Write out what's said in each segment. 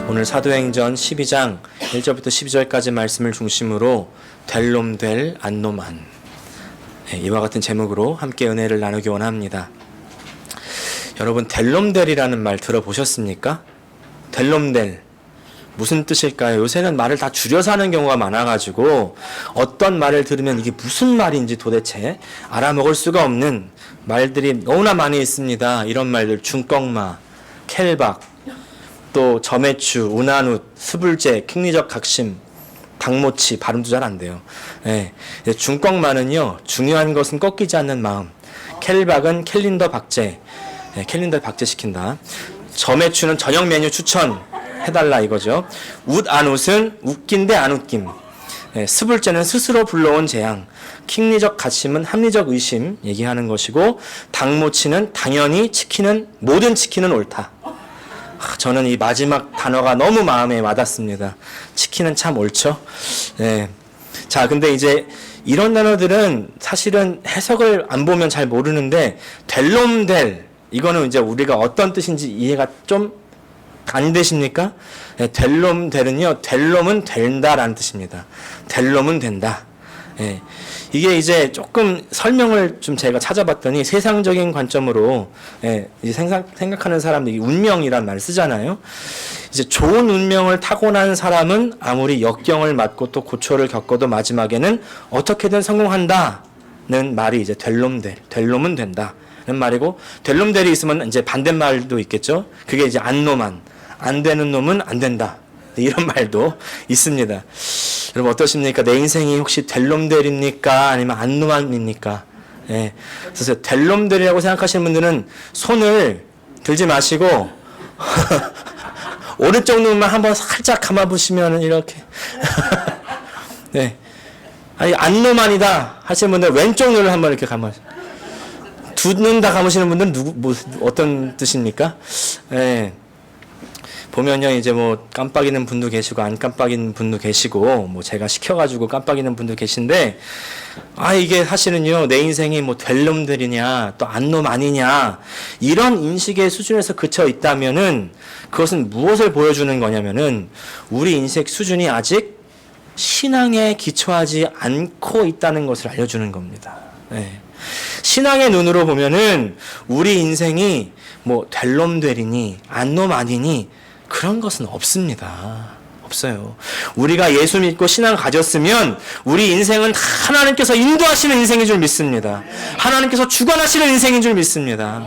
오늘 사도행전 12장 1절부터 12절까지 말씀을 중심으로 될 놈 될 안 놈 안, 이와 같은 제목으로 함께 은혜를 나누기 원합니다. 여러분, 될 놈 될이라는 말 들어보셨습니까? 될 놈 될 무슨 뜻일까요? 요새는 말을 다 줄여서 하는 경우가 많아가지고 어떤 말을 들으면 이게 무슨 말인지 도대체 알아먹을 수가 없는 말들이 너무나 많이 있습니다. 이런 말들, 중꺽마, 켈박, 또 점액추, 운한웃, 수불제, 킹리적 각심, 당모치, 발음도 잘 안 돼요. 중꺽마는요, 중요한 것은 꺾이지 않는 마음. 켈박은 캘린더 박제, 캘린더 박제시킨다. 점액추는 저녁 메뉴 추천 해달라 이거죠. 웃안웃은 웃긴데 안 웃김. 스불제는 스스로 불러온 재앙. 킹리적 가심은 합리적 의심 얘기하는 것이고, 당모치는 당연히 모든 치킨은 옳다. 저는 이 마지막 단어가 너무 마음에 와닿습니다. 치킨은 참 옳죠. 자, 근데 이제 이런 단어들은 사실은 해석을 안 보면 잘 모르는데, 될 놈 될, 이거는 이제 우리가 어떤 뜻인지 이해가 좀 안 되십니까? 될 놈 될은요, 될 놈은 된다라는 뜻입니다. 될 놈은 된다. 이게 이제 조금 설명을 좀 제가 찾아봤더니, 세상적인 관점으로 이제 생각하는 사람들이 운명이란 말을 쓰잖아요. 이제 좋은 운명을 타고난 사람은 아무리 역경을 맞고 또 고초를 겪어도 마지막에는 어떻게든 성공한다는 말이 이제 될 놈 될, 될 놈은 된다는 말이고, 될 놈 될이 있으면 이제 반대말도 있겠죠. 그게 이제 안 놈 안 되는 놈은 안 된다, 이런 말도 있습니다. 여러분 어떠십니까? 내 인생이 혹시 될 놈 될입니까? 아니면 안 놈입니까? 그래서 될 놈 될이라고 생각하시는 분들은 손을 들지 마시고 오른쪽 눈만 한번 살짝 감아보시면 이렇게 아니 안 놈 아니다 하시는 분들 왼쪽 눈을 한번 이렇게 감아주세요. 두 눈 다 감으시는 분들은 어떤 뜻입니까? 보면요, 이제 뭐 깜빡이는 분도 계시고 안 깜빡이는 분도 계시고, 뭐 제가 시켜가지고 깜빡이는 분도 계신데, 이게 사실은요, 내 인생이 뭐 될 놈들이냐 또 안 놈 아니냐 이런 인식의 수준에서 그쳐 있다면은, 그것은 무엇을 보여주는 거냐면은, 우리 인식 수준이 아직 신앙에 기초하지 않고 있다는 것을 알려주는 겁니다. 신앙의 눈으로 보면은 우리 인생이 뭐 될 놈 되리니 안 놈 아니니 그런 것은 없습니다. 없어요. 우리가 예수 믿고 신앙을 가졌으면 우리 인생은 하나님께서 인도하시는 인생인 줄 믿습니다. 하나님께서 주관하시는 인생인 줄 믿습니다.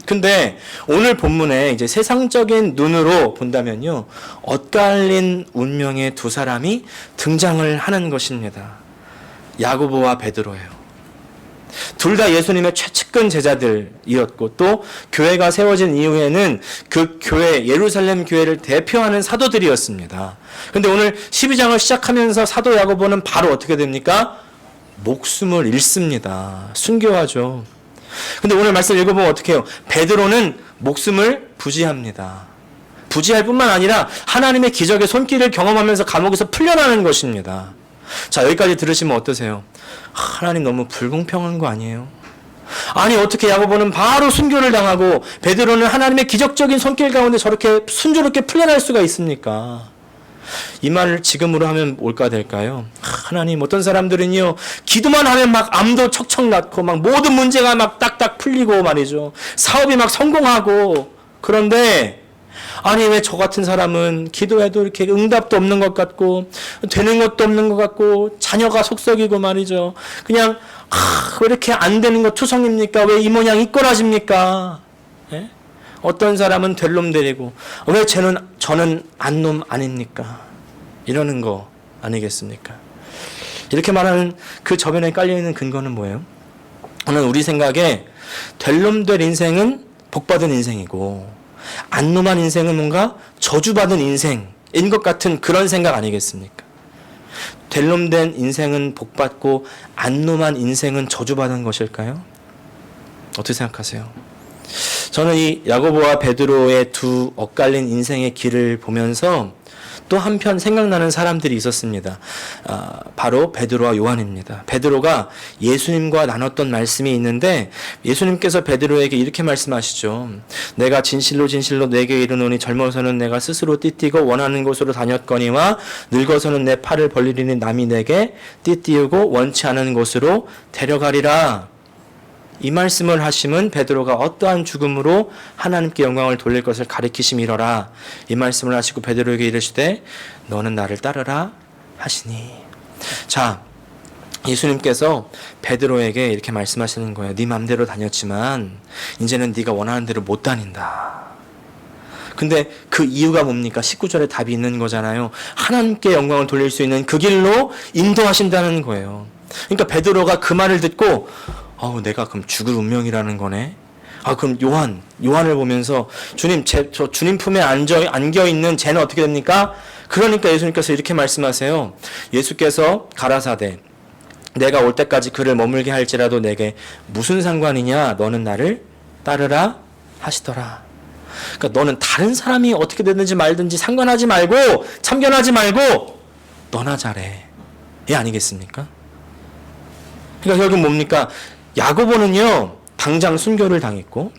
근데 오늘 본문에 이제 세상적인 눈으로 본다면요, 엇갈린 운명의 두 사람이 등장을 하는 것입니다. 야고보와 베드로예요. 둘 다 예수님의 최측근 제자들이었고, 또 교회가 세워진 이후에는 그 교회, 예루살렘 교회를 대표하는 사도들이었습니다. 그런데 오늘 12장을 시작하면서 사도 야고보는 바로 어떻게 됩니까? 목숨을 잃습니다. 순교하죠. 근데 오늘 말씀 읽어보면 어떻게 해요? 베드로는 목숨을 부지합니다. 부지할 뿐만 아니라 하나님의 기적의 손길을 경험하면서 감옥에서 풀려나는 것입니다. 자, 여기까지 들으시면 어떠세요? 하나님 너무 불공평한 거 아니에요? 아니, 어떻게 야고보는 바로 순교를 당하고 베드로는 하나님의 기적적인 손길 가운데 저렇게 순조롭게 풀려날 수가 있습니까? 이 말을 지금으로 하면 뭘까 될까요? 하나님, 어떤 사람들은요, 기도만 하면 막 암도 척척 낫고 막 모든 문제가 막 딱딱 풀리고 말이죠. 사업이 막 성공하고, 그런데 아니, 왜 저 같은 사람은 기도해도 이렇게 응답도 없는 것 같고 되는 것도 없는 것 같고 자녀가 속썩이고 말이죠. 그냥 왜 이렇게 안 되는 거 투성입니까? 왜 이 모양 이 꼴아집니까? 어떤 사람은 될 놈 되리고 왜 저는 안 놈 아닙니까? 이러는 거 아니겠습니까? 이렇게 말하는 그 저변에 깔려있는 근거는 뭐예요? 오늘 우리 생각에 될 놈 될 인생은 복받은 인생이고, 안 놈한 인생은 뭔가 저주받은 인생인 것 같은 그런 생각 아니겠습니까? 될 놈 된 인생은 복받고 안 놈한 인생은 저주받은 것일까요? 어떻게 생각하세요? 저는 이 야고보와 베드로의 두 엇갈린 인생의 길을 보면서 또 한편 생각나는 사람들이 있었습니다. 바로 베드로와 요한입니다. 베드로가 예수님과 나눴던 말씀이 있는데 예수님께서 베드로에게 이렇게 말씀하시죠. 내가 진실로 진실로 내게 이르노니 젊어서는 내가 스스로 띠띠고 원하는 곳으로 다녔거니와 늙어서는 내 팔을 벌리리니 남이 내게 띠띠우고 원치 않은 곳으로 데려가리라. 이 말씀을 하심은 베드로가 어떠한 죽음으로 하나님께 영광을 돌릴 것을 가리키심이로라. 이 말씀을 하시고 베드로에게 이르시되 너는 나를 따르라 하시니. 자, 예수님께서 베드로에게 이렇게 말씀하시는 거예요. 네 맘대로 다녔지만 이제는 네가 원하는 대로 못 다닌다. 근데 그 이유가 뭡니까? 19절에 답이 있는 거잖아요. 하나님께 영광을 돌릴 수 있는 그 길로 인도하신다는 거예요. 그러니까 베드로가 그 말을 듣고 내가 그럼 죽을 운명이라는 거네. 그럼 요한을 보면서 주님, 저 주님 품에 안겨 있는 쟤는 어떻게 됩니까? 그러니까 예수님께서 이렇게 말씀하세요. 예수께서 가라사대 내가 올 때까지 그를 머물게 할지라도 내게 무슨 상관이냐? 너는 나를 따르라 하시더라. 그러니까 너는 다른 사람이 어떻게 되든지 말든지 상관하지 말고 참견하지 말고 너나 잘해. 이 아니겠습니까? 그러니까 결국 뭡니까? 야고보는요, 당장 순교를 당했고,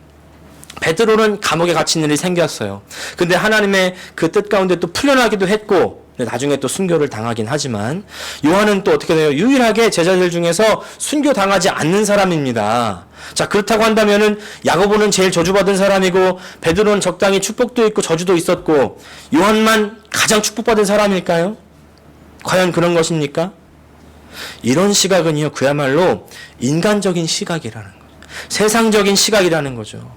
베드로는 감옥에 갇힌 일이 생겼어요. 근데 하나님의 그 뜻 가운데 또 풀려나기도 했고, 나중에 또 순교를 당하긴 하지만, 요한은 또 어떻게 돼요? 유일하게 제자들 중에서 순교 당하지 않는 사람입니다. 자, 그렇다고 한다면은, 야고보는 제일 저주받은 사람이고, 베드로는 적당히 축복도 있고, 저주도 있었고, 요한만 가장 축복받은 사람일까요? 과연 그런 것입니까? 이런 시각은요, 그야말로 인간적인 시각이라는 거죠. 세상적인 시각이라는 거죠.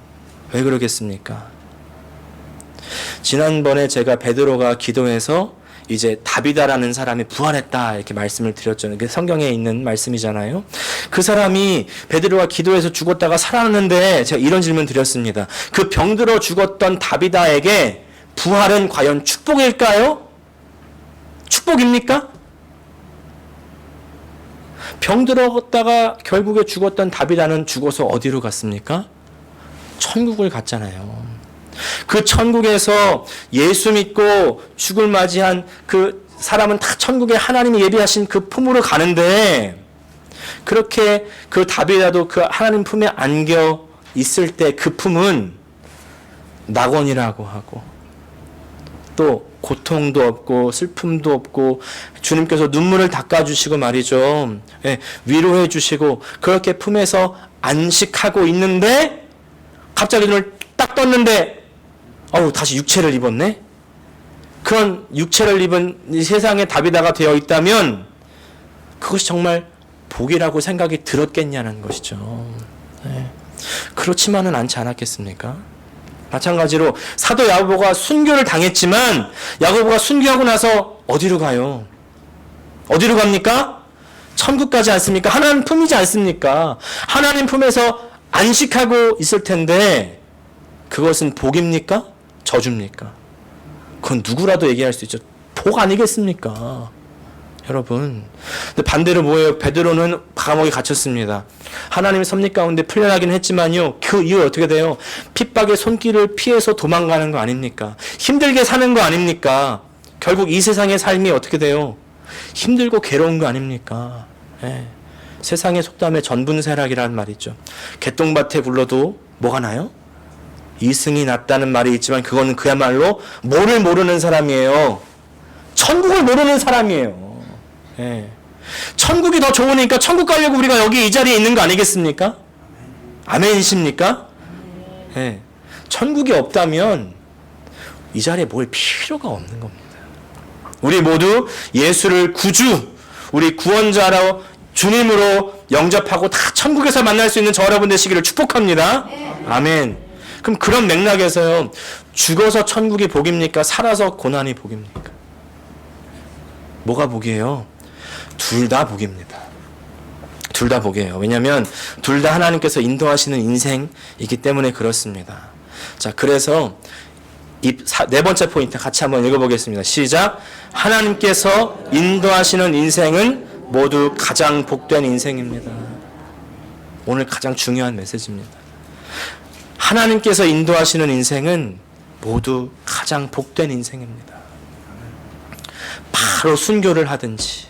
왜 그러겠습니까? 지난번에 제가 베드로가 기도해서 이제 다비다라는 사람이 부활했다 이렇게 말씀을 드렸죠. 그게 성경에 있는 말씀이잖아요. 그 사람이 베드로가 기도해서 죽었다가 살아났는데 제가 이런 질문 드렸습니다. 그 병들어 죽었던 다비다에게 부활은 과연 축복일까요? 축복입니까? 병들었다가 결국에 죽었던 다비다는 죽어서 어디로 갔습니까? 천국을 갔잖아요. 그 천국에서 예수 믿고 죽을 맞이한 그 사람은 다 천국에 하나님이 예비하신 그 품으로 가는데, 그렇게 그 다비다도 그 하나님 품에 안겨 있을 때 그 품은 낙원이라고 하고, 또 고통도 없고 슬픔도 없고 주님께서 눈물을 닦아주시고 말이죠. 위로해 주시고 그렇게 품에서 안식하고 있는데 갑자기 눈을 딱 떴는데 다시 육체를 입었네? 그런 육체를 입은 이 세상에 다비다가 되어 있다면 그것이 정말 복이라고 생각이 들었겠냐는 것이죠. 그렇지만은 않지 않았겠습니까? 마찬가지로 사도 야고보가 순교를 당했지만 야고보가 순교하고 나서 어디로 가요? 어디로 갑니까? 천국 가지 않습니까? 하나님 품이지 않습니까? 하나님 품에서 안식하고 있을 텐데 그것은 복입니까? 저주입니까? 그건 누구라도 얘기할 수 있죠. 복 아니겠습니까? 여러분. 근데 반대로 뭐예요? 베드로는 감옥에 갇혔습니다. 하나님의 섭리 가운데 풀려나긴 했지만요. 그 이후 어떻게 돼요? 핍박의 손길을 피해서 도망가는 거 아닙니까? 힘들게 사는 거 아닙니까? 결국 이 세상의 삶이 어떻게 돼요? 힘들고 괴로운 거 아닙니까? 세상의 속담에 전분세락이라는 말이 있죠. 개똥밭에 굴러도 뭐가 나요? 이승이 났다는 말이 있지만 그거는 그야말로 뭐를 모르는 사람이에요. 천국을 모르는 사람이에요. 천국이 더 좋으니까 천국 가려고 우리가 여기 이 자리에 있는 거 아니겠습니까? 아멘이십니까? 천국이 없다면 이 자리에 뭘 필요가 없는 겁니다. 우리 모두 예수를 구주, 우리 구원자로 주님으로 영접하고 다 천국에서 만날 수 있는 저 여러분 되시기를 축복합니다. 아멘. 그럼 그런 맥락에서요, 죽어서 천국이 복입니까? 살아서 고난이 복입니까? 뭐가 복이에요? 둘 다 복입니다. 둘 다 복이에요. 왜냐하면 둘 다 하나님께서 인도하시는 인생이기 때문에 그렇습니다. 자, 그래서 이 네 번째 포인트 같이 한번 읽어보겠습니다. 시작. 하나님께서 인도하시는 인생은 모두 가장 복된 인생입니다. 오늘 가장 중요한 메시지입니다. 하나님께서 인도하시는 인생은 모두 가장 복된 인생입니다. 바로 순교를 하든지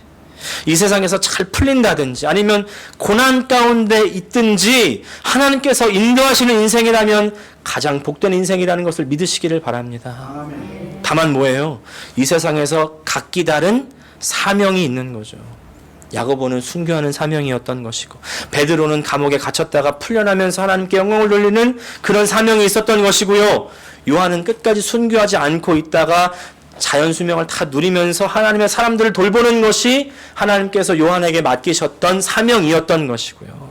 이 세상에서 잘 풀린다든지 아니면 고난 가운데 있든지 하나님께서 인도하시는 인생이라면 가장 복된 인생이라는 것을 믿으시기를 바랍니다. 다만 뭐예요? 이 세상에서 각기 다른 사명이 있는 거죠. 야고보는 순교하는 사명이었던 것이고, 베드로는 감옥에 갇혔다가 풀려나면서 하나님께 영광을 돌리는 그런 사명이 있었던 것이고요. 요한은 끝까지 순교하지 않고 있다가 자연 수명을 다 누리면서 하나님의 사람들을 돌보는 것이 하나님께서 요한에게 맡기셨던 사명이었던 것이고요.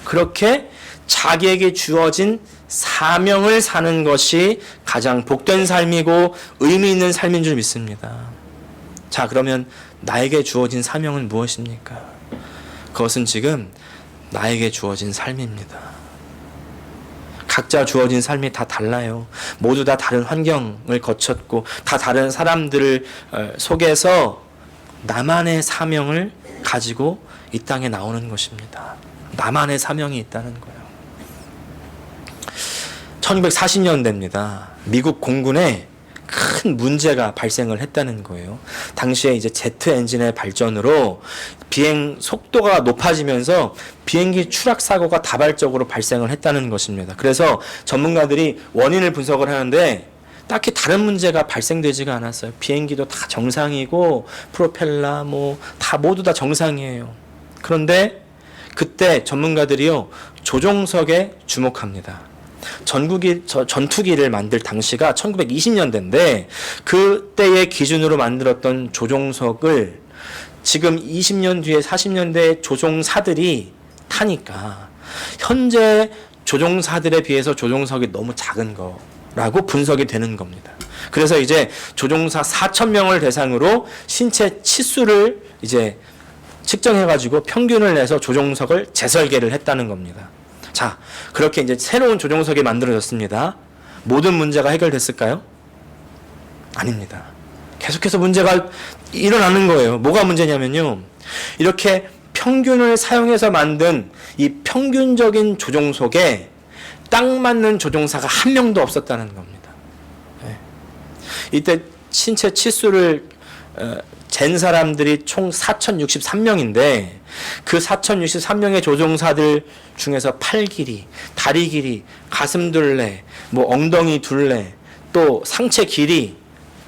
그렇게 자기에게 주어진 사명을 사는 것이 가장 복된 삶이고 의미 있는 삶인 줄 믿습니다. 자, 그러면 나에게 주어진 사명은 무엇입니까? 그것은 지금 나에게 주어진 삶입니다. 각자 주어진 삶이 다 달라요. 모두 다 다른 환경을 거쳤고 다 다른 사람들을 속에서 나만의 사명을 가지고 이 땅에 나오는 것입니다. 나만의 사명이 있다는 거예요. 1940년대입니다. 미국 공군에 큰 문제가 발생을 했다는 거예요. 당시에 이제 제트 엔진의 발전으로 비행 속도가 높아지면서 비행기 추락 사고가 다발적으로 발생을 했다는 것입니다. 그래서 전문가들이 원인을 분석을 하는데 딱히 다른 문제가 발생되지가 않았어요. 비행기도 다 정상이고 프로펠러 다 모두 다 정상이에요. 그런데 그때 전문가들이요 조종석에 주목합니다. 전투기를 만들 당시가 1920년대인데 그때의 기준으로 만들었던 조종석을 지금 20년 뒤에 40년대 조종사들이 타니까 현재 조종사들에 비해서 조종석이 너무 작은 거라고 분석이 되는 겁니다. 그래서 이제 조종사 4,000명을 대상으로 신체 치수를 이제 측정해가지고 평균을 내서 조종석을 재설계를 했다는 겁니다. 자, 그렇게 이제 새로운 조종석이 만들어졌습니다. 모든 문제가 해결됐을까요? 아닙니다. 계속해서 문제가 일어나는 거예요. 뭐가 문제냐면요. 이렇게 평균을 사용해서 만든 이 평균적인 조종석에 딱 맞는 조종사가 한 명도 없었다는 겁니다. 네. 이때 신체 치수를 잰 사람들이 총 4,063명인데 그 4,063명의 조종사들 중에서 팔 길이, 다리 길이, 가슴 둘레, 엉덩이 둘레, 또 상체 길이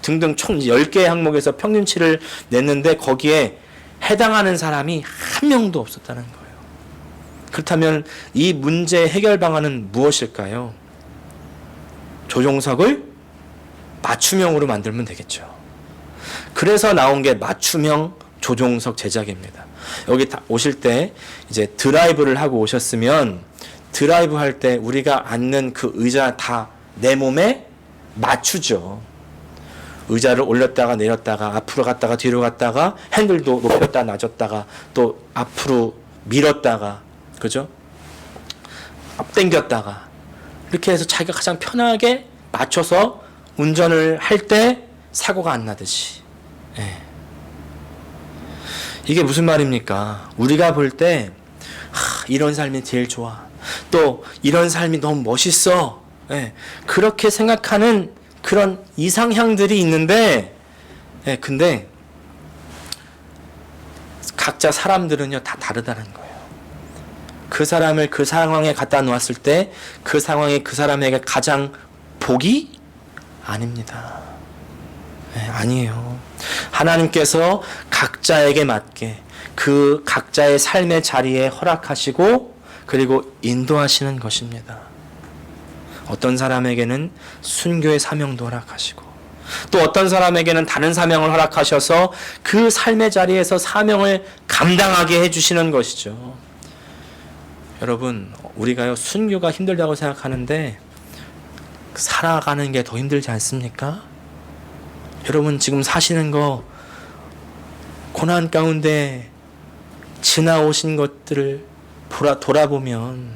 등등 총 10개의 항목에서 평균치를 냈는데 거기에 해당하는 사람이 한 명도 없었다는 거예요. 그렇다면 이 문제의 해결 방안은 무엇일까요? 조종석을 맞춤형으로 만들면 되겠죠. 그래서 나온 게 맞춤형 조종석 제작입니다. 여기 오실 때 이제 드라이브를 하고 오셨으면 드라이브 할 때 우리가 앉는 그 의자 다 내 몸에 맞추죠. 의자를 올렸다가 내렸다가 앞으로 갔다가 뒤로 갔다가 핸들도 높였다 낮았다가 또 앞으로 밀었다가 그죠? 앞당겼다가 이렇게 해서 자기가 가장 편하게 맞춰서 운전을 할 때 사고가 안 나듯이. 예. 이게 무슨 말입니까? 우리가 볼 때 이런 삶이 제일 좋아. 또 이런 삶이 너무 멋있어. 예. 그렇게 생각하는 그런 이상향들이 있는데 근데 각자 사람들은요 다 다르다는 거예요. 그 사람을 그 상황에 갖다 놓았을 때 그 상황이 그 사람에게 가장 복이 아닙니다. 아니에요. 하나님께서 각자에게 맞게 그 각자의 삶의 자리에 허락하시고 그리고 인도하시는 것입니다. 어떤 사람에게는 순교의 사명도 허락하시고 또 어떤 사람에게는 다른 사명을 허락하셔서 그 삶의 자리에서 사명을 감당하게 해주시는 것이죠. 여러분, 우리가요 순교가 힘들다고 생각하는데 살아가는 게 더 힘들지 않습니까? 여러분 지금 사시는 거 고난 가운데 지나오신 것들을 돌아보면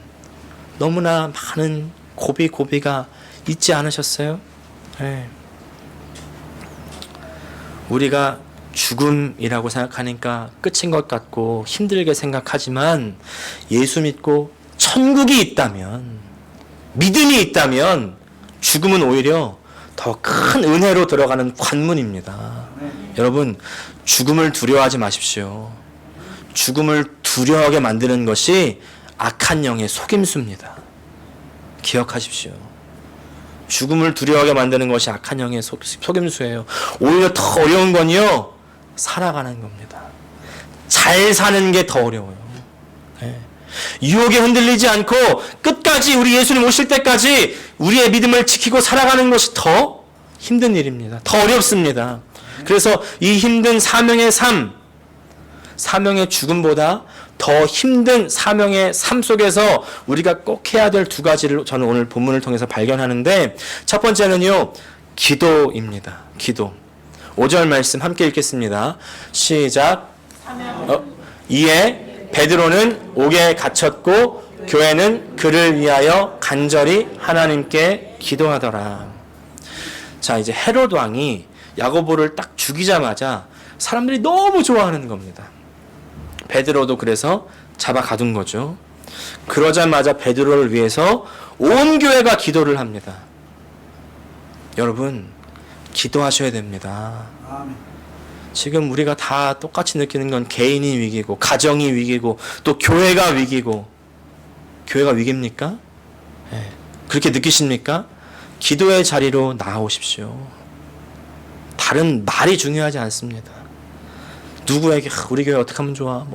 너무나 많은 고비가 있지 않으셨어요? 네. 우리가 죽음이라고 생각하니까 끝인 것 같고 힘들게 생각하지만 예수 믿고 천국이 있다면 믿음이 있다면 죽음은 오히려 더 큰 은혜로 들어가는 관문입니다. 여러분, 죽음을 두려워하지 마십시오. 죽음을 두려워하게 만드는 것이 악한 영의 속임수입니다. 기억하십시오. 죽음을 두려워하게 만드는 것이 악한 영의 속임수예요. 오히려 더 어려운 건요, 살아가는 겁니다. 잘 사는 게 더 어려워요. 네. 유혹에 흔들리지 않고 끝까지 우리 예수님 오실 때까지 우리의 믿음을 지키고 살아가는 것이 더 힘든 일입니다. 더 어렵습니다. 그래서 이 힘든 사명의 삶, 사명의 죽음보다 더 힘든 사명의 삶 속에서 우리가 꼭 해야 될 두 가지를 저는 오늘 본문을 통해서 발견하는데, 첫 번째는요, 기도입니다. 기도. 5절 말씀 함께 읽겠습니다. 시작. 이에 베드로는 옥에 갇혔고 교회는 그를 위하여 간절히 하나님께 기도하더라. 자, 이제 헤롯 왕이 야고보를 딱 죽이자마자 사람들이 너무 좋아하는 겁니다. 베드로도 그래서 잡아 가둔 거죠. 그러자마자 베드로를 위해서 온 교회가 기도를 합니다. 여러분, 기도하셔야 됩니다. 지금 우리가 다 똑같이 느끼는 건 개인이 위기고 가정이 위기고 또 교회가 위기고. 교회가 위기입니까? 네. 그렇게 느끼십니까? 기도의 자리로 나아오십시오. 다른 말이 중요하지 않습니다. 누구에게 우리 교회 어떻게 하면 좋아?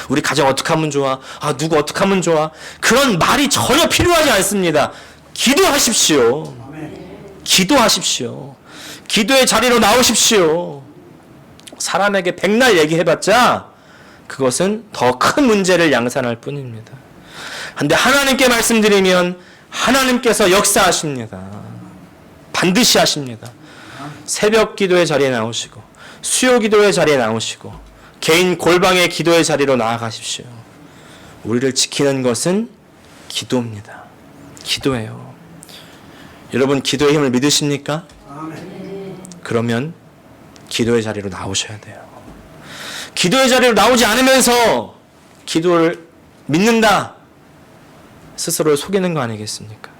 우리 가정 어떻게 하면 좋아? 누구 어떻게 하면 좋아? 그런 말이 전혀 필요하지 않습니다. 기도하십시오. 기도하십시오. 기도의 자리로 나오십시오. 사람에게 백날 얘기해봤자 그것은 더 큰 문제를 양산할 뿐입니다. 그런데 하나님께 말씀드리면 하나님께서 역사하십니다. 반드시 하십니다. 새벽 기도의 자리에 나오시고 수요 기도의 자리에 나오시고 개인 골방의 기도의 자리로 나아가십시오. 우리를 지키는 것은 기도입니다. 기도예요. 여러분, 기도의 힘을 믿으십니까? 그러면 기도의 자리로 나오셔야 돼요. 기도의 자리로 나오지 않으면서 기도를 믿는다, 스스로를 속이는 거 아니겠습니까?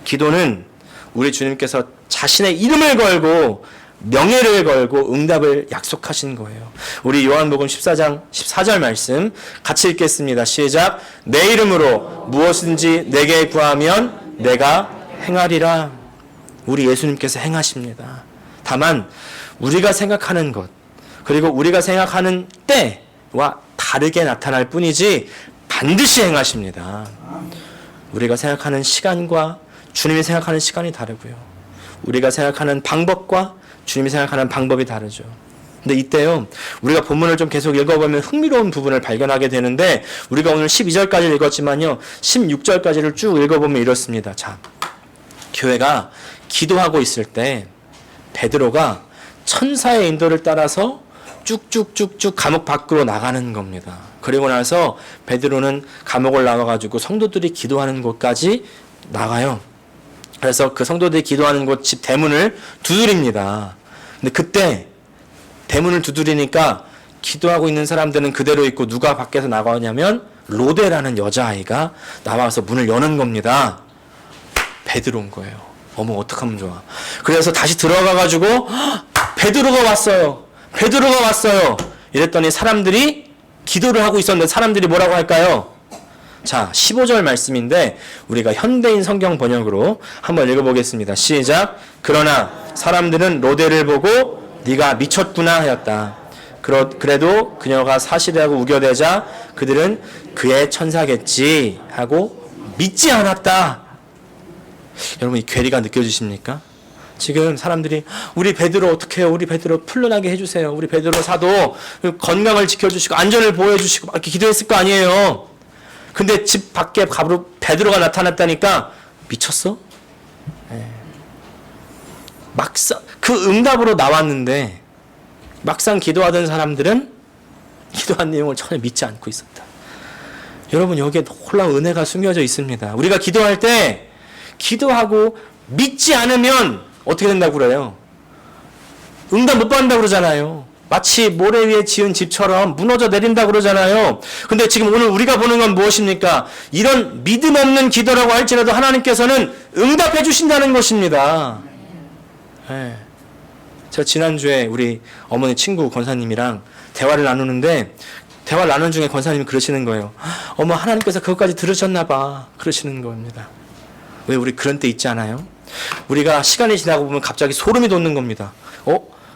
기도는 우리 주님께서 자신의 이름을 걸고 명예를 걸고 응답을 약속하신 거예요. 우리 요한복음 14장 14절 말씀 같이 읽겠습니다. 시작. 내 이름으로 무엇인지 내게 구하면 내가 행하리라. 우리 예수님께서 행하십니다. 다만 우리가 생각하는 것, 그리고 우리가 생각하는 때와 다르게 나타날 뿐이지 반드시 행하십니다. 우리가 생각하는 시간과 주님이 생각하는 시간이 다르고요. 우리가 생각하는 방법과 주님이 생각하는 방법이 다르죠. 근데 이때요, 우리가 본문을 좀 계속 읽어보면 흥미로운 부분을 발견하게 되는데, 우리가 오늘 12절까지 읽었지만요, 16절까지를 쭉 읽어보면 이렇습니다. 자, 교회가 기도하고 있을 때 베드로가 천사의 인도를 따라서 쭉쭉쭉쭉 감옥 밖으로 나가는 겁니다. 그리고 나서 베드로는 감옥을 나가가지고 성도들이 기도하는 곳까지 나가요. 그래서 그 성도들이 기도하는 곳 집 대문을 두드립니다. 근데 그때 대문을 두드리니까 기도하고 있는 사람들은 그대로 있고 누가 밖에서 나가냐면 로데라는 여자아이가 나와서 문을 여는 겁니다. 베드로인 거예요. 어머, 어떡하면 좋아. 그래서 다시 들어가가지고 베드로가 왔어요. 베드로가 왔어요. 이랬더니 사람들이 기도를 하고 있었는데 사람들이 뭐라고 할까요? 자, 15절 말씀인데 우리가 현대인 성경 번역으로 한번 읽어보겠습니다. 시작. 그러나 사람들은 로데를 보고 네가 미쳤구나 하였다. 그래도 그녀가 사실이라고 우겨대자 그들은 그의 천사겠지 하고 믿지 않았다. 여러분, 이 괴리가 느껴지십니까? 지금 사람들이 우리 베드로 어떻게 해요? 우리 베드로 풀려나게 해주세요. 우리 베드로 사도 건강을 지켜주시고 안전을 보호해주시고 이렇게 기도했을 거 아니에요. 근데 집 밖에 가로 베드로가 나타났다니까 미쳤어? 네. 막상 그 응답으로 나왔는데 막상 기도하던 사람들은 기도한 내용을 전혀 믿지 않고 있었다. 여러분, 여기에 놀라운 은혜가 숨겨져 있습니다. 우리가 기도할 때 기도하고 믿지 않으면 어떻게 된다고 그래요? 응답 못 받는다고 그러잖아요. 마치 모래 위에 지은 집처럼 무너져 내린다 그러잖아요. 근데 지금 오늘 우리가 보는 건 무엇입니까? 이런 믿음 없는 기도라고 할지라도 하나님께서는 응답해 주신다는 것입니다. 네. 제가 지난주에 우리 어머니 친구 권사님이랑 대화를 나누는데 대화를 나누는 중에 권사님이 그러시는 거예요. 어머, 하나님께서 그것까지 들으셨나 봐. 그러시는 겁니다. 왜 우리 그런 때 있지 않아요? 우리가 시간이 지나고 보면 갑자기 소름이 돋는 겁니다.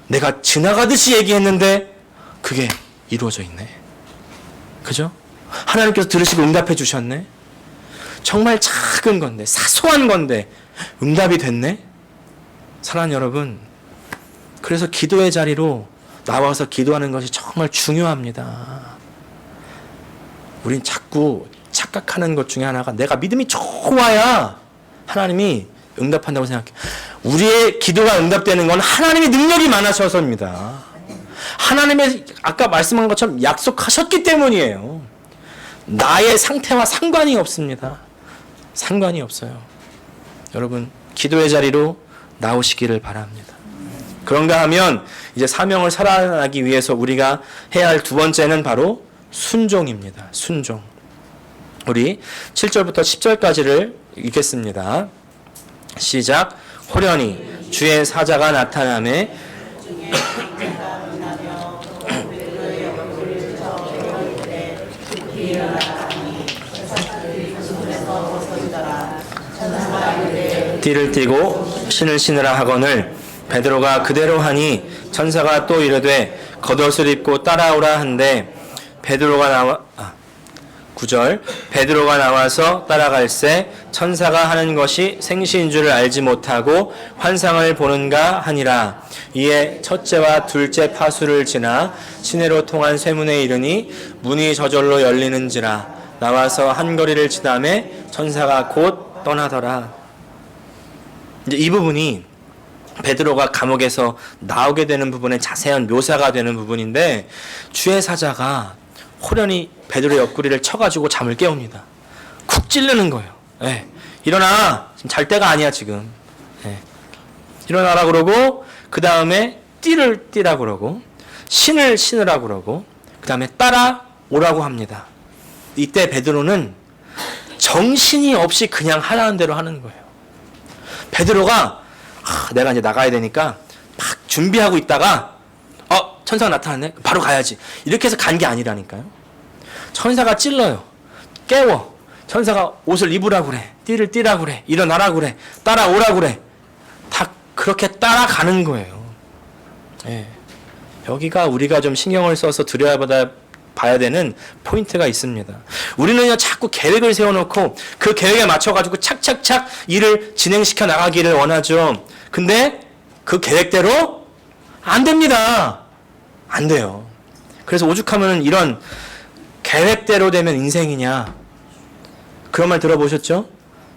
내가 지나가듯이 얘기했는데 그게 이루어져 있네. 그죠? 하나님께서 들으시고 응답해 주셨네. 정말 작은 건데, 사소한 건데 응답이 됐네. 사랑하는 여러분, 그래서 기도의 자리로 나와서 기도하는 것이 정말 중요합니다. 우린 자꾸 착각하는 것 중에 하나가 내가 믿음이 좋아야 하나님이 응답한다고 생각해. 우리의 기도가 응답되는 건 하나님의 능력이 많아서입니다. 하나님의 아까 말씀한 것처럼 약속하셨기 때문이에요. 나의 상태와 상관이 없습니다. 상관이 없어요. 여러분, 기도의 자리로 나오시기를 바랍니다. 그런가 하면 이제 사명을 살아나기 위해서 우리가 해야 할 두 번째는 바로 순종입니다. 순종. 우리 7절부터 10절까지를 읽겠습니다. 시작. 호련히 주의 사자가 나타나매 띠를 띠고 신을 신으라 하거늘 베드로가 그대로 하니 천사가 또 이르되 겉옷을 입고 따라오라 한데 베드로가 나와 9절 베드로가 나와서 따라갈새 천사가 하는 것이 생시인 줄을 알지 못하고 환상을 보는가 하니라. 이에 첫째와 둘째 파수를 지나 시내로 통한 쇠문에 이르니 문이 저절로 열리는지라. 나와서 한 거리를 지나매 천사가 곧 떠나더라. 이제 이 부분이 베드로가 감옥에서 나오게 되는 부분의 자세한 묘사가 되는 부분인데 주의 사자가 호련히 베드로의 옆구리를 쳐가지고 잠을 깨웁니다. 쿡 찌르는 거예요. 네. 일어나. 지금 잘 때가 아니야 지금. 네. 일어나라 그러고 그 다음에 띠를 띠라 그러고 신을 신으라 그러고 그 다음에 따라오라고 합니다. 이때 베드로는 정신이 없이 그냥 하라는 대로 하는 거예요. 베드로가 내가 이제 나가야 되니까 막 준비하고 있다가 천사가 나타났네? 바로 가야지. 이렇게 해서 간 게 아니라니까요. 천사가 찔러요. 깨워. 천사가 옷을 입으라고 그래. 띠를 띠라고 그래. 일어나라고 그래. 따라오라고 그래. 다 그렇게 따라가는 거예요. 예. 여기가 우리가 좀 신경을 써서 들여다봐야 되는 포인트가 있습니다. 우리는요, 자꾸 계획을 세워놓고 그 계획에 맞춰가지고 착착착 일을 진행시켜 나가기를 원하죠. 근데 그 계획대로 안 됩니다. 안 돼요. 그래서 오죽하면 이런 계획대로 되면 인생이냐. 그런 말 들어보셨죠?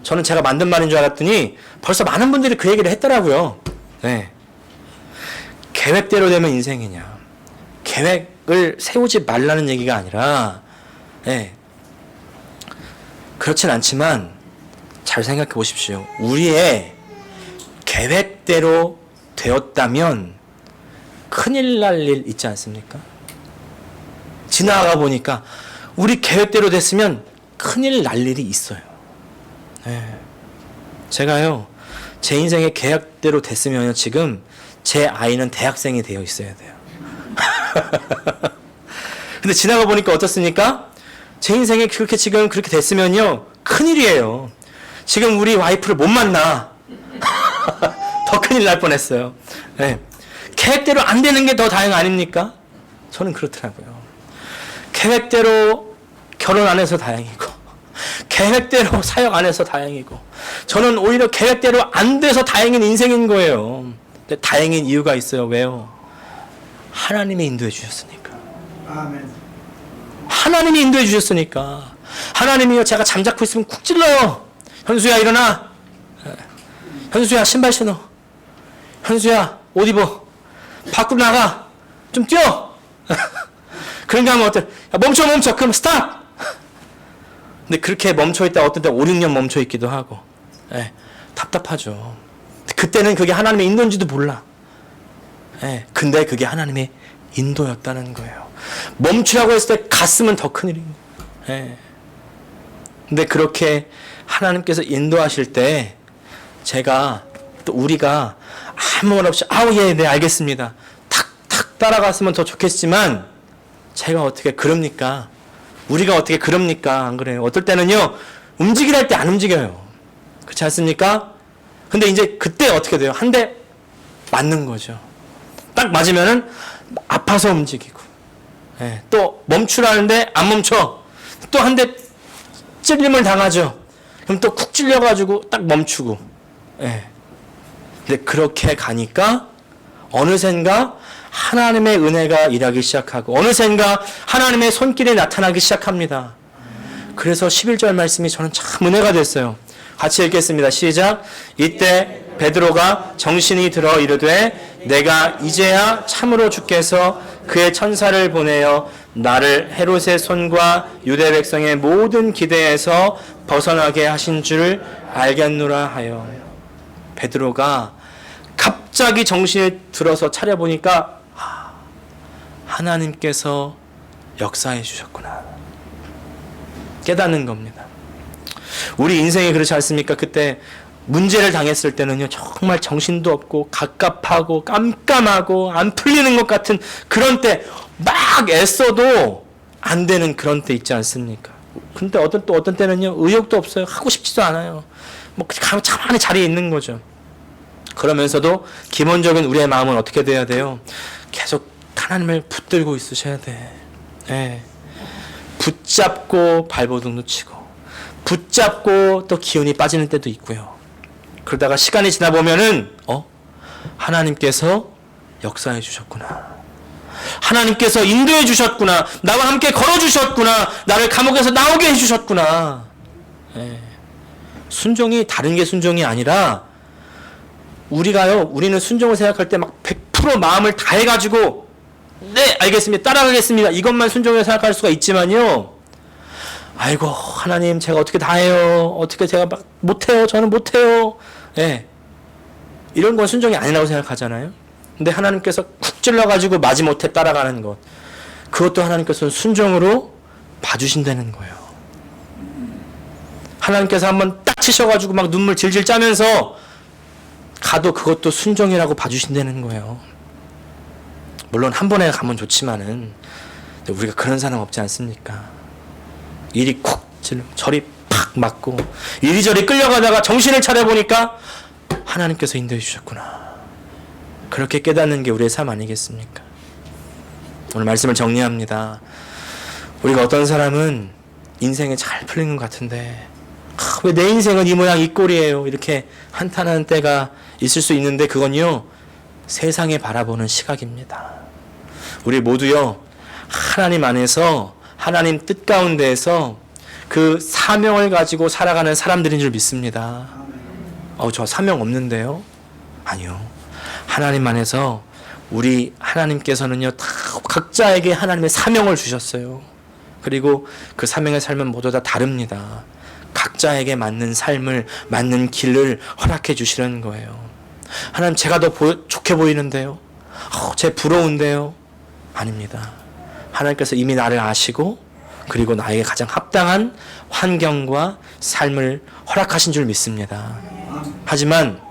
저는 제가 만든 말인 줄 알았더니 벌써 많은 분들이 그 얘기를 했더라고요. 네. 계획대로 되면 인생이냐. 계획을 세우지 말라는 얘기가 아니라, 네. 그렇진 않지만 잘 생각해 보십시오. 우리의 계획대로 되었다면 큰일 날 일 있지 않습니까? 지나가 보니까 우리 계획대로 됐으면 큰일 날 일이 있어요. 네. 제가요, 제 인생의 계획대로 됐으면 지금 제 아이는 대학생이 되어 있어야 돼요. 근데 지나가 보니까 어떻습니까? 제 인생에 그렇게 지금 그렇게 됐으면요, 큰일이에요. 지금 우리 와이프를 못 만나. 더 큰일 날 뻔했어요. 네. 계획대로 안 되는 게 더 다행 아닙니까? 저는 그렇더라고요. 계획대로 결혼 안 해서 다행이고, 계획대로 사역 안 해서 다행이고, 저는 오히려 계획대로 안 돼서 다행인 인생인 거예요. 근데 다행인 이유가 있어요. 왜요? 하나님이 인도해 주셨으니까. 아멘. 하나님이 인도해 주셨으니까. 하나님이요, 제가 잠자코 있으면 쿡 찔러요. 현수야, 일어나. 현수야, 신발 신어. 현수야, 옷 입어. 밖으로 나가. 좀 뛰어. 그런가 하면 어때? 야, 멈춰. 그럼 스탑. 근데 그렇게 멈춰있다 어떤 때 5, 6년 멈춰있기도 하고. 예, 답답하죠. 그때는 그게 하나님의 인도인지도 몰라. 예, 근데 그게 하나님의 인도였다는 거예요. 멈추라고 했을 때 갔으면 더 큰일인 거예요. 예. 근데 그렇게 하나님께서 인도하실 때 제가 또 우리가 아무 말 없이 예, 네, 알겠습니다. 탁탁 따라갔으면 더 좋겠지만 제가 어떻게 그럽니까? 우리가 어떻게 그럽니까? 안 그래요? 어떨 때는요, 움직이라 할 때 안 움직여요. 그렇지 않습니까? 근데 이제 그때 어떻게 돼요? 한 대 맞는 거죠. 딱 맞으면은 아파서 움직이고, 예, 또 멈추라는데 안 멈춰. 또 한 대 찔림을 당하죠. 그럼 또 쿡 찔려가지고 딱 멈추고, 예. 근데 그렇게 가니까 어느샌가 하나님의 은혜가 일하기 시작하고 어느샌가 하나님의 손길이 나타나기 시작합니다. 그래서 11절 말씀이 저는 참 은혜가 됐어요. 같이 읽겠습니다. 시작. 이때 베드로가 정신이 들어 이르되 내가 이제야 참으로 주께서 그의 천사를 보내어 나를 헤롯의 손과 유대 백성의 모든 기대에서 벗어나게 하신 줄 알겠노라 하여. 베드로가 갑자기 정신이 들어서 차려보니까 하나님께서 역사해 주셨구나 깨닫는 겁니다. 우리 인생이 그렇지 않습니까? 그때 문제를 당했을 때는요, 정말 정신도 없고 갑갑하고 깜깜하고 안 풀리는 것 같은 그런 때 막 애써도 안 되는 그런 때 있지 않습니까? 근데 어떤 때는요, 의욕도 없어요. 하고 싶지도 않아요. 뭐 가만히 자리에 있는 거죠. 그러면서도 기본적인 우리의 마음은 어떻게 돼야 돼요? 계속 하나님을 붙들고 있으셔야 돼. 네. 붙잡고 발버둥도 치고 붙잡고 또 기운이 빠지는 때도 있고요. 그러다가 시간이 지나 보면은 하나님께서 역사해 주셨구나. 하나님께서 인도해 주셨구나. 나와 함께 걸어 주셨구나. 나를 감옥에서 나오게 해 주셨구나. 네. 순종이 다른 게 순종이 아니라 우리는 순종을 생각할 때 막 100% 마음을 다해가지고 네, 알겠습니다. 따라가겠습니다. 이것만 순종을 생각할 수가 있지만요. 아이고, 하나님, 제가 어떻게 다 해요? 어떻게 제가 막 못해요? 저는 못해요. 예. 이런 건 순종이 아니라고 생각하잖아요. 근데 하나님께서 쿡 찔러가지고 마지못해 따라가는 것. 그것도 하나님께서는 순종으로 봐주신다는 거예요. 하나님께서 한번 딱 치셔가지고 막 눈물 질질 짜면서 가도 그것도 순종이라고 봐주신다는 거예요. 물론 한 번에 가면 좋지만은 우리가 그런 사람 없지 않습니까? 일이 쿡 찔러 저리 팍 맞고 이리저리 끌려가다가 정신을 차려보니까 하나님께서 인도해 주셨구나. 그렇게 깨닫는 게 우리의 삶 아니겠습니까? 오늘 말씀을 정리합니다. 우리가 어떤 사람은 인생에 잘 풀리는 것 같은데 왜 내 인생은 이 모양 이 꼴이에요? 이렇게 한탄하는 때가 있을 수 있는데 그건요, 세상에 바라보는 시각입니다. 우리 모두요, 하나님 안에서 하나님 뜻 가운데에서 그 사명을 가지고 살아가는 사람들인 줄 믿습니다. 저 사명 없는데요? 아니요. 하나님 안에서 우리 하나님께서는요, 다 각자에게 하나님의 사명을 주셨어요. 그리고 그 사명의 삶은 모두 다 다릅니다. 각자에게 맞는 삶을, 맞는 길을 허락해 주시는 거예요. 하나님, 제가 더 좋게 보이는데요? 제 부러운데요? 아닙니다. 하나님께서 이미 나를 아시고 그리고 나에게 가장 합당한 환경과 삶을 허락하신 줄 믿습니다. 하지만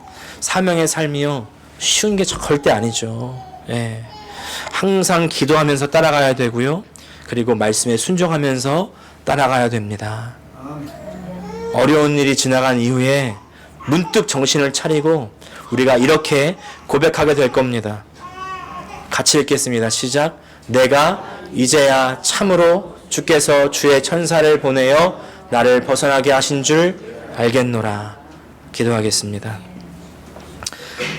사명의 삶이요, 쉬운 게 절대 아니죠. 예. 항상 기도하면서 따라가야 되고요. 그리고 말씀에 순종하면서 따라가야 됩니다. 어려운 일이 지나간 이후에 문득 정신을 차리고 우리가 이렇게 고백하게 될 겁니다. 같이 읽겠습니다. 시작. 내가 이제야 참으로 주께서 주의 천사를 보내어 나를 벗어나게 하신 줄 알겠노라. 기도하겠습니다.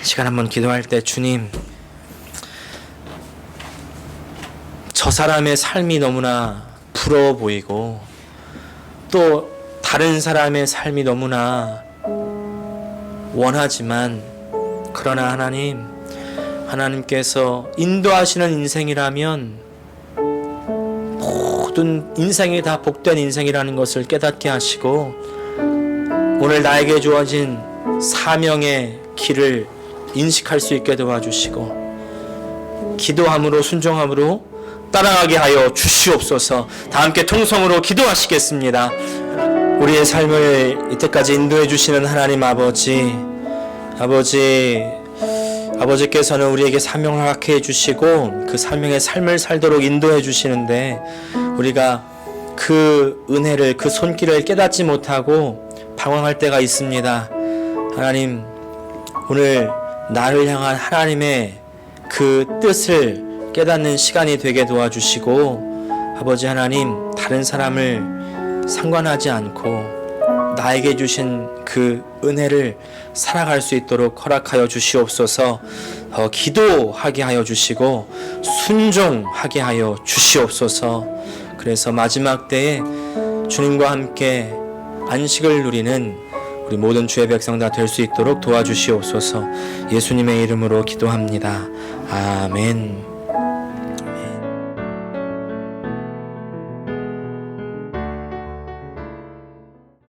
시간 한번 기도할 때, 주님, 저 사람의 삶이 너무나 부러워 보이고 또 다른 사람의 삶이 너무나 원하지만, 그러나 하나님께서 인도하시는 인생이라면 모든 인생이 다 복된 인생이라는 것을 깨닫게 하시고 오늘 나에게 주어진 사명의 길을 인식할 수 있게 도와주시고 기도함으로 순종함으로 따라가게 하여 주시옵소서. 다 함께 통성으로 기도하시겠습니다. 우리의 삶을 이때까지 인도해 주시는 하나님 아버지께서는 우리에게 사명을 허락해 주시고 그 사명의 삶을 살도록 인도해 주시는데 우리가 그 은혜를, 그 손길을 깨닫지 못하고 방황할 때가 있습니다. 하나님, 오늘 나를 향한 하나님의 그 뜻을 깨닫는 시간이 되게 도와주시고, 아버지 하나님, 다른 사람을 상관하지 않고 나에게 주신 그 은혜를 살아갈 수 있도록 허락하여 주시옵소서. 더 기도하게 하여 주시고 순종하게 하여 주시옵소서. 그래서 마지막 때에 주님과 함께 안식을 누리는 우리 모든 주의 백성 다 될 수 있도록 도와주시옵소서. 예수님의 이름으로 기도합니다. 아멘.